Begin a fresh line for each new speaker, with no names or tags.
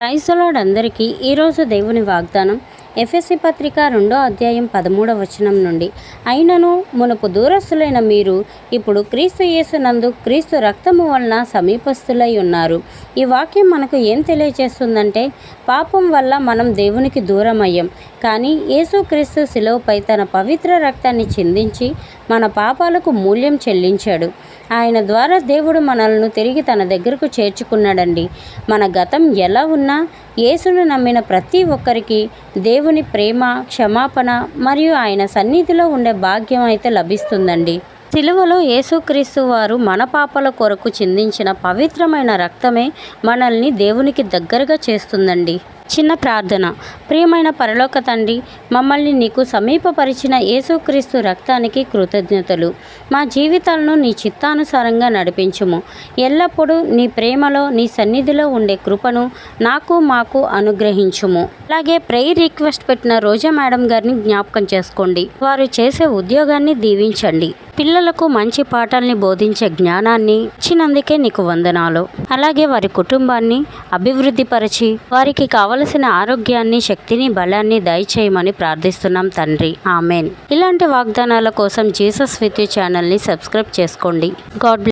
Praise the lord అందరికీ ఈరోజు దేవుని వాగ్దానం ఎఫెసీ పత్రిక 2వ అధ్యాయం 13వ వచనం నుండి, అయినను మునుపు దూరస్తులైన మీరు ఇప్పుడు క్రీస్తు యేసునందు క్రీస్తు రక్తము వలన సమీపస్తులై ఉన్నారు. ఈ వాక్యం మనకు ఏం తెలియజేస్తుందంటే, పాపం వల్ల మనం దేవునికి దూరం అయ్యాం, కానీ యేసుక్రీస్తు శిలువపై తన పవిత్ర రక్తాన్ని చిందించి మన పాపాలకు మూల్యం చెల్లించాడు. ఆయన ద్వారా దేవుడు మనల్ని తిరిగి తన దగ్గరకు చేర్చుకున్నాడండి. మన గతం ఎలా ఉన్నా యేసును నమ్మిన ప్రతి ఒక్కరికి దేవుని ప్రేమ, క్షమాపణ మరియు ఆయన సన్నిధిలో ఉండే భాగ్యం అయితే లభిస్తుందండి. సిలువలో యేసుక్రీస్తు వారు మన పాపాల కొరకు చిందించిన పవిత్రమైన రక్తమే మనల్ని దేవునికి దగ్గరగా చేస్తుందండి. చిన్న ప్రార్థన. ప్రియమైన పరలోక తండ్రి, మమ్మల్ని నీకు సమీపపరిచిన యేసుక్రీస్తు రక్తానికి కృతజ్ఞతలు. మా జీవితాలను నీ చిత్తానుసారంగా నడిపించుము. ఎల్లప్పుడూ నీ ప్రేమలో, నీ సన్నిధిలో ఉండే కృపను మాకు అనుగ్రహించుము. అలాగే ప్రేయర్ రిక్వెస్ట్ పెట్టిన రోజా మేడం గారిని జ్ఞాపకం చేసుకోండి. వారు చేసే ఉద్యోగాన్ని దీవించండి. పిల్లలకు మంచి పాఠాలని బోధించే జ్ఞానాన్ని ఇచ్చినందుకే నీకు వందనాలు. అలాగే వారి కుటుంబాన్ని అభివృద్ధిపరిచి వారికి కావలసిన ఆరోగ్యాన్ని, శక్తిని, బలాన్ని దయచేయమని ప్రార్థిస్తున్నాం తండ్రి. ఆమెన్. ఇలాంటి వాగ్దానాల కోసం జీసస్ విత్ యు ఛానల్ని సబ్స్క్రైబ్ చేసుకోండి. God bless.